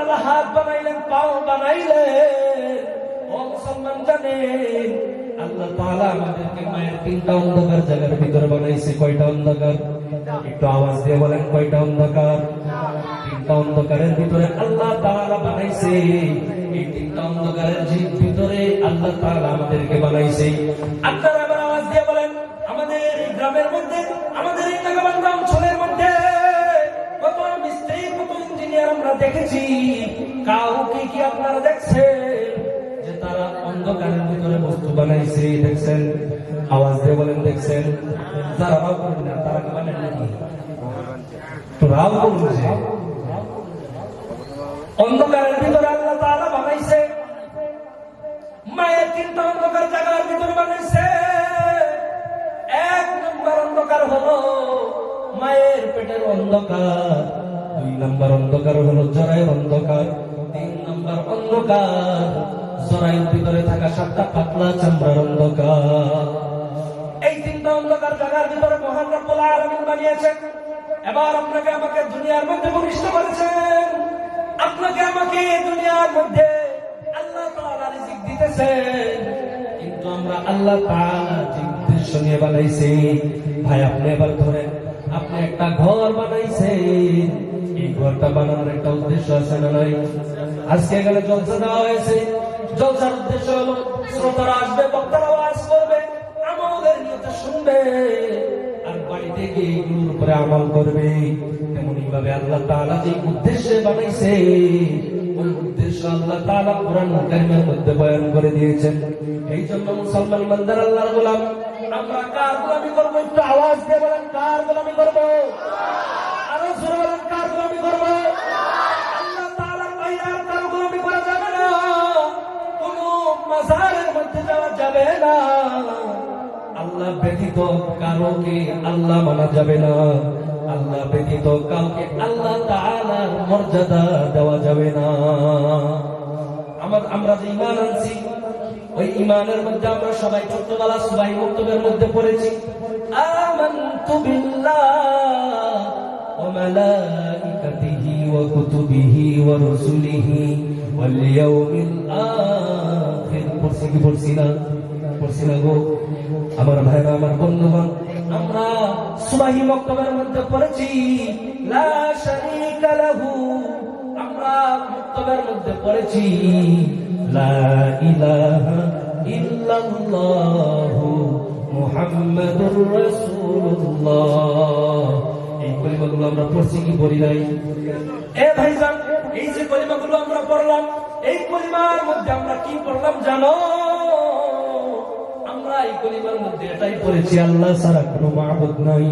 তাআলা হাত বানাইলেন, পাও বানাইলেন। ও মুসলমান জানেন, আল্লাহ তাআলা আমাদেরকে মায়ের তিনটা অন্ধকার জায়গার ভিতরে বানাইছে। কয়টা অন্ধকার? একটু আওয়াজ দিয়ে বলেন, কয়টা অন্ধকার? তিনটা অন্ধকারের ভিতরে আল্লাহ তাআলা বানাইছে। এই তিনটা অন্ধকারের ভিতরে আল্লাহ তাআলা আমাদেরকে বানাইছে। আপনারা আবার আওয়াজ দিয়ে বলেন, আমাদের এই গ্রামের মধ্যে, আমাদের এই নাগাবান্ধা অঞ্চলের মধ্যে কত মিস্ত্রি, কত ইঞ্জিনিয়ার আমরা দেখেছি। কাউকে কি আপনারা দেখছেন যে তারা অন্ধকারের ভিতরে বস্তু বানাইছে? দেখছেন? আওয়াজ দিয়ে বলেন, দেখছেন? যারা রাও করেন না, তারা কি বানান নাকি? তো রাও বলছে অন্ধকারের ভিতরে আল্লাহ তাআলা বানাইছে। মায়ের তিনটা অন্ধকার জায়গার ভিতরে বানাইছে। এক নম্বর অন্ধকার হলো মায়ের পেটের অন্ধকার, দুই নম্বর অন্ধকার হলো জরায়ুর অন্ধকার, তিন নম্বর অন্ধকার জরায়ুর ভিতরে থাকা সাতটা পাতলা চামড়ার অন্ধকার। এই তিনটা অন্ধকার জায়গার ভিতরে মহান রব্বুল আলামিন বানিয়েছেন। এবার আপনাকে আমাকে দুনিয়ার মধ্যে প্রবিষ্ট করেছেন। আপনাকে আমাকে দুনিয়ার মধ্যে আল্লাহ তাআলা রিজিক দিতেছেন, কিন্তু আমরা আল্লাহ তাআলা যে উদ্দেশ্য নিয়ে বানাইছি, ভাই আপনি এবার ধরেন, আপনি একটা ঘর বানাইছেন। এই ঘরটা বানানোর একটা উদ্দেশ্য আছে না নাই? আজকে এখানে জলসা দেওয়া হয়েছে। জলসার উদ্দেশ্য হলো শ্রোতারা আসবে, বক্তারা ওয়াজ করবে, আমাদের নিয়তে শুনবে, আর বাড়িতে গিয়ে এগুলোর উপরে আমল করবে। তেমনি ভাবে আল্লাহ তাআলা যে উদ্দেশ্যে বানাইছে, ওই উদ্দেশ্য আল্লাহ তাআলা কোরআন কারীমের মধ্যে বয়ান করে দিয়েছেন। এই জন্য মুসলমান বান্দার আল্লাহর গোলাম, আমরা কার গোলামি করব? একটু আওয়াজ দিয়ে বলেন, কার গোলামি করব? আরো জোরে বলেন, কার গোলামি করব? আল্লাহ তাআলা বাইরে আর কার গোলামি করা যাবে না। কোন মাজারের মধ্যে যাওয়া যাবে না। আল্লাহ ব্যতীত কারোকে আল্লাহ মানা যাবে না। আল্লাহ ব্যতীত কাউকে আল্লাহ তাআলার মর্যাদা দেওয়া যাবে না। আমরা যে ঈমান আনছি, ওই ঈমানের মধ্যে আমরা সবাই ছোটবেলা সবাই বক্তব্যের মধ্যে পড়েছি, আমানতু বিল্লাহ ওয়া মালাইকাতিহি ওয়া কুতুবিহি ওয়া রুসুলিহি ওয়াল ইয়াউমিল আখির। পড়ছি কি পড়ছি না? পড়ছি না গো আমার ভাইরা, আমার বন্ধুগণ। আমরা সুবাহি বক্তব্যের মধ্যে পড়েছি লা শারীকা লাহু। আমরা বক্তব্যের মধ্যে পড়েছি লা ইলাহা ইল্লাল্লাহু মুহাম্মাদুর রাসূলুল্লাহ। এই কলিমাগুলো আমরা পড়ছি কি পড়ি নাই? এ ভাইজান, এই যে কলিমাগুলো আমরা পড়লাম, এই কলিমার মধ্যে আমরা কি পড়লাম জানো? আমরা এই কলিমার মধ্যে এটাই পড়েছি, আল্লাহ ছাড়া কোনো মাবুদ নাই,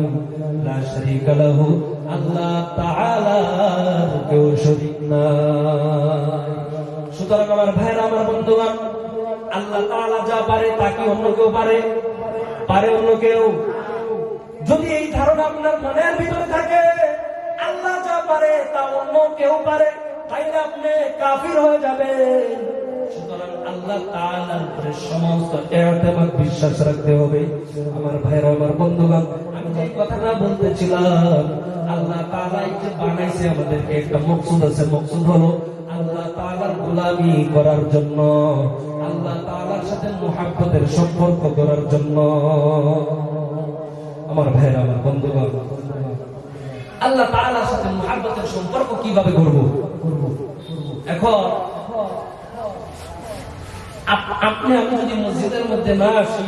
লা শারীকা লাহু, আল্লাহ তাআলার কেউ শরীক নাই। সুতরাং আমার ভাইরা, আমার বন্ধুগণ, আল্লাহ তাআলা যা পারে তা কি অন্য কেউ পারে? পারে অন্য কেউ? যদি এই ধারণা আপনার মনের ভিতরে থাকে আল্লাহ যা পারে তা অন্য কেউ পারে, তাইলে আপনি কাফির হয়ে যাবেন। সুতরাং আল্লাহ তাআলার উপরে সমস্ত ইতিমাদ বিশ্বাস রাখতে হবে। আমার ভাইরা, আমার বন্ধুগণ, আমি যে কথাটা বলতেছিলাম, আল্লাহ তাআলা যে বানাইছে আমাদেরকে, একটা মকসুদ আছে। মকসুদ হলো আল্লাহ তাআলার গোলামি করার জন্য, আল্লাহ তাআলার সাথে মুহাব্বতের সম্পর্ক করার জন্য। আমার ভাইরা, আমার বন্ধুগণ, আল্লাহ তাআলার সাথে মুহাব্বতের সম্পর্ক কিভাবে করব? এখন আপনি আমি যদি মসজিদের মধ্যে না আসি,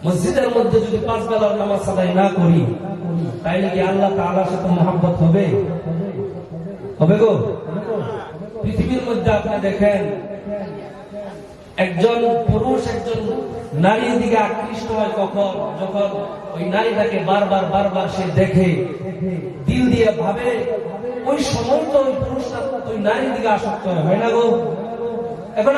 মসজিদের মধ্যে যদি 5 বেলার নামাজ আদায় না করি, তাইলে কি আল্লাহ তাআলার সাথে মুহাব্বত হবে? হবে গো? পৃথিবীর মধ্যে আপনি দেখেন, একজন পুরুষ একজন নারীর দিকে আকৃষ্ট হয় কখন? যখন ওই নারীটাকে বারবার বারবার সে দেখে, দিল দিয়ে ভাবে, ওই সময় তো ওই পুরুষটা ওই নারীর দিকে আসক্ত হয় না গো? এখন